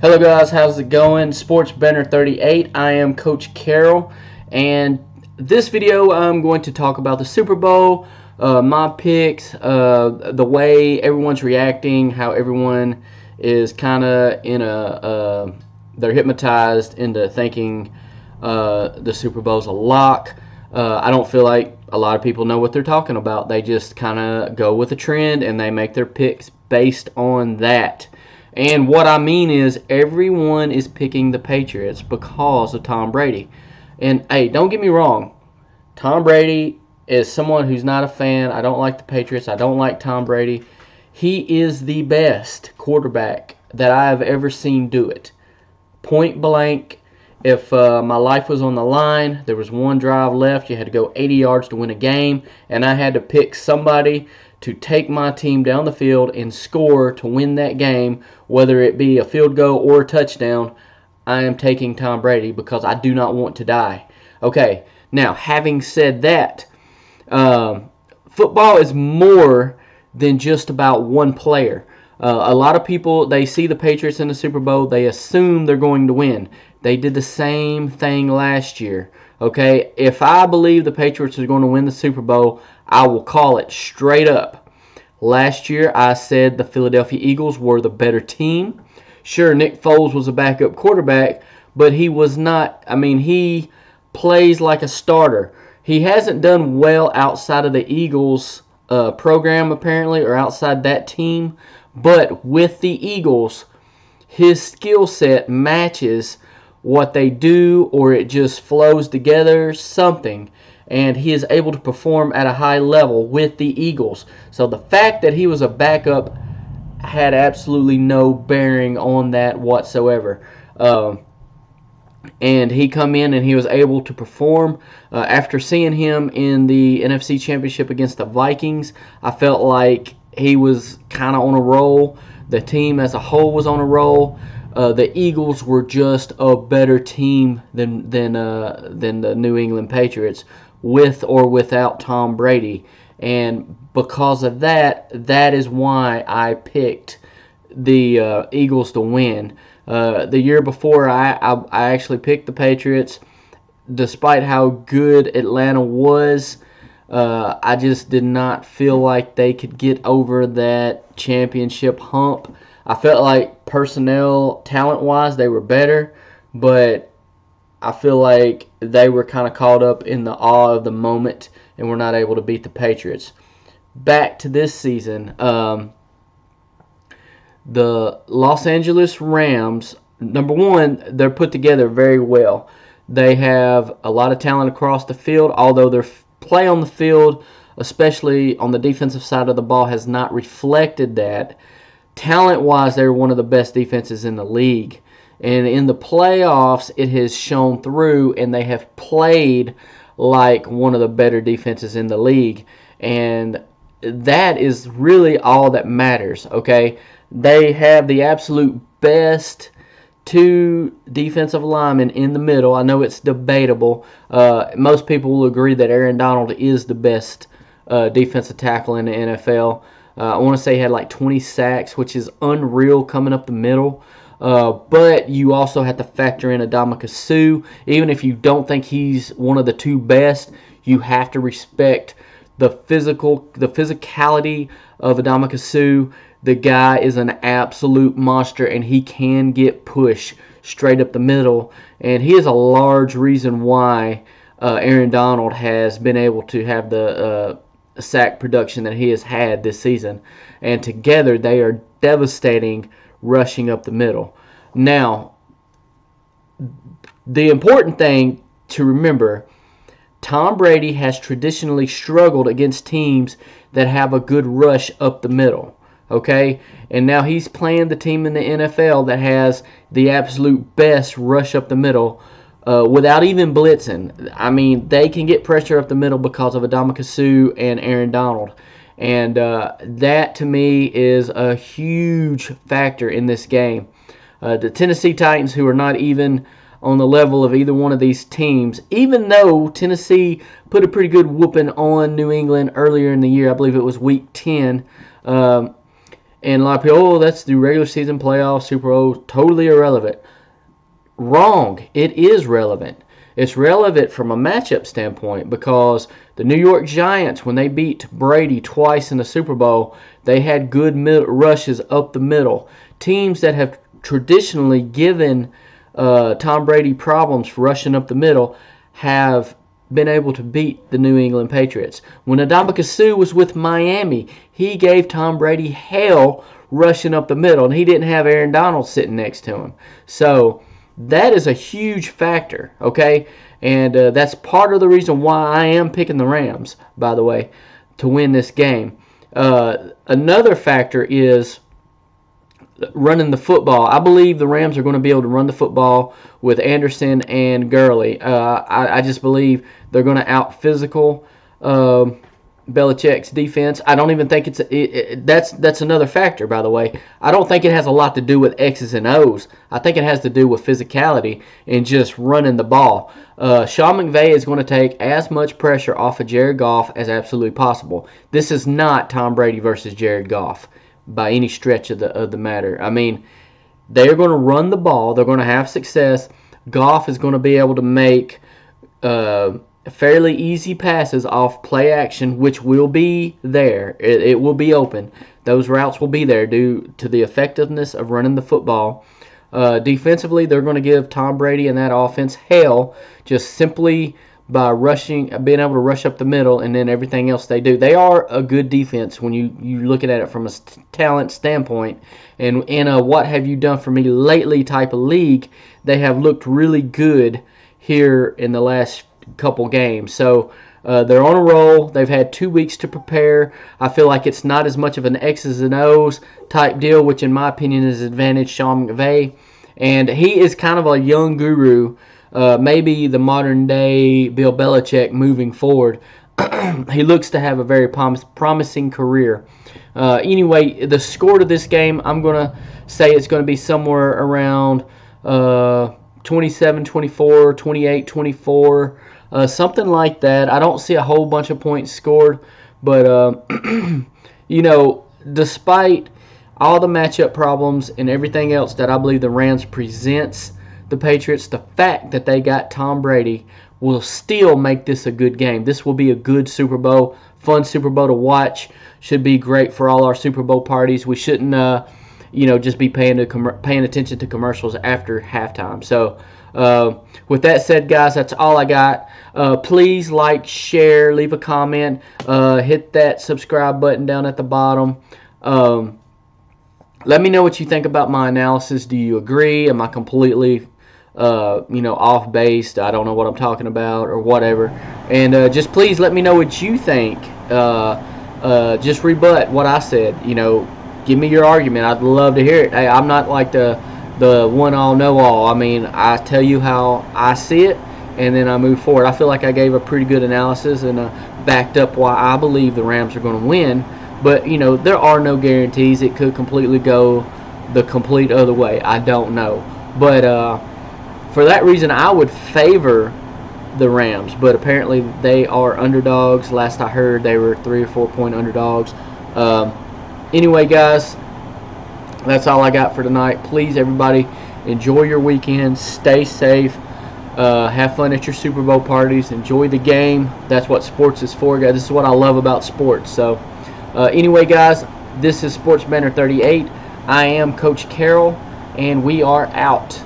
Hello guys, how's it going? Sports Banner 38. I am Coach Carroll, and this video I'm going to talk about the Super Bowl, my picks, the way everyone's reacting, how everyone is kind of in they're hypnotized into thinking the Super Bowl's a lock. I don't feel like a lot of people know what they're talking about. They just kind of go with the trend and they make their picks based on that. And what I mean is everyone is picking the Patriots because of Tom Brady. And, hey, don't get me wrong. Tom Brady is someone who's not a fan. I don't like the Patriots. I don't like Tom Brady. He is the best quarterback that I have ever seen do it. Point blank, if my life was on the line, there was one drive left, you had to go 80 yards to win a game, and I had to pick somebody to take my team down the field and score to win that game, whether it be a field goal or a touchdown, I am taking Tom Brady because I do not want to die. Okay, now having said that, football is more than just about one player. A lot of people, they see the Patriots in the Super Bowl, they assume they're going to win. They did the same thing last year. Okay, if I believe the Patriots are going to win the Super Bowl, I will call it straight up. Last year, I said the Philadelphia Eagles were the better team. Sure, Nick Foles was a backup quarterback, but he was not, he plays like a starter. He hasn't done well outside of the Eagles program, apparently, or outside that team. But with the Eagles, his skill set matches what they do, or it just flows together, something. And he is able to perform at a high level with the Eagles. So the fact that he was a backup had absolutely no bearing on that whatsoever. And he come in and he was able to perform. After seeing him in the NFC Championship against the Vikings, I felt like he was kind of on a roll. The team as a whole was on a roll. The Eagles were just a better team than the New England Patriots, with or without Tom Brady. And because of that, that is why I picked the Eagles to win. The year before, I actually picked the Patriots. Despite how good Atlanta was, I just did not feel like they could get over that championship hump. I felt like personnel, talent-wise, they were better, but I feel like they were kind of caught up in the awe of the moment and were not able to beat the Patriots. Back to this season, the Los Angeles Rams, number one, they're put together very well. They have a lot of talent across the field, although their play on the field, especially on the defensive side of the ball, has not reflected that. Talent-wise, they're one of the best defenses in the league. And in the playoffs, it has shown through, and they have played like one of the better defenses in the league. And that is really all that matters, okay? They have the absolute best two defensive linemen in the middle. I know it's debatable. Most people will agree that Aaron Donald is the best defensive tackle in the NFL. I want to say he had like 20 sacks, which is unreal coming up the middle. But you also have to factor in Ndamukong Suh. Even if you don't think he's one of the two best, you have to respect the physicality of Ndamukong Suh. The guy is an absolute monster, and he can get pushed straight up the middle. And he is a large reason why Aaron Donald has been able to have the sack production that he has had this season. And together they are devastating rushing up the middle. Now, the important thing to remember, Tom Brady has traditionally struggled against teams that have a good rush up the middle. Okay? And now he's playing the team in the NFL that has the absolute best rush up the middle without even blitzing. They can get pressure up the middle because of Ndamukong Suh and Aaron Donald. And that, to me, is a huge factor in this game. The Tennessee Titans, who are not even on the level of either one of these teams, even though Tennessee put a pretty good whooping on New England earlier in the year. I believe it was Week 10. And a lot of people, oh, that's the regular season playoffs, Super Bowl, totally irrelevant. Wrong. It is relevant. It's relevant from a matchup standpoint because the New York Giants, when they beat Brady twice in the Super Bowl, they had good rushes up the middle. Teams that have traditionally given Tom Brady problems rushing up the middle have been able to beat the New England Patriots. When Ndamukong Suh was with Miami, he gave Tom Brady hell rushing up the middle, and he didn't have Aaron Donald sitting next to him. So that is a huge factor, okay? And that's part of the reason why I am picking the Rams, by the way, to win this game. Another factor is running the football. I believe the Rams are going to be able to run the football with Anderson and Gurley. I just believe they're going to out-physical Belichick's defense. I don't even think that's another factor, by the way. I don't think it has a lot to do with X's and O's. I think it has to do with physicality and just running the ball. Sean McVay is going to take as much pressure off of Jared Goff as absolutely possible. This is not Tom Brady versus Jared Goff by any stretch of the matter. I mean, they're going to run the ball. They're going to have success. Goff is going to be able to make fairly easy passes off play action, which will be there. It will be open. Those routes will be there due to the effectiveness of running the football. Defensively, they're going to give Tom Brady and that offense hell just simply by being able to rush up the middle, and then everything else they do. They are a good defense when you look at it from a talent standpoint. And in a what have you done for me lately type of league, they have looked really good here in the last couple games. So they're on a roll. They've had 2 weeks to prepare. I feel like it's not as much of an X's and O's type deal, which in my opinion is advantage Sean McVay. And he is kind of a young guru, maybe the modern day Bill Belichick moving forward. He looks to have a very promising career. Anyway, the score to this game, I'm going to say it's going to be somewhere around 27-24, 28-24, something like that. I don't see a whole bunch of points scored, but despite all the matchup problems and everything else that I believe the Rams presents the Patriots, the fact that they got Tom Brady will still make this a good game. This will be a good Super Bowl, fun Super Bowl to watch. Should be great for all our Super Bowl parties. We shouldn't just be paying attention to commercials after halftime. So with that said, guys, that's all I got. Please like, share, leave a comment, hit that subscribe button down at the bottom. Let me know what you think about my analysis. Do you agree? Am I completely off base? I don't know what I'm talking about or whatever. And just please let me know what you think. Just rebut what I said. Give me your argument. I'd love to hear it. Hey, I'm not like the one-all, know-all. I mean, I tell you how I see it, and then I move forward. I feel like I gave a pretty good analysis and backed up why I believe the Rams are going to win. But, there are no guarantees. It could completely go the complete other way. I don't know. But for that reason, I would favor the Rams. But apparently they are underdogs. Last I heard, they were 3 or 4 point underdogs. Anyway, guys, that's all I got for tonight. Please, everybody, enjoy your weekend. Stay safe. Have fun at your Super Bowl parties. Enjoy the game. That's what sports is for, guys. This is what I love about sports. So, anyway, guys, this is Sports Banner 38. I am Coach Carroll, and we are out.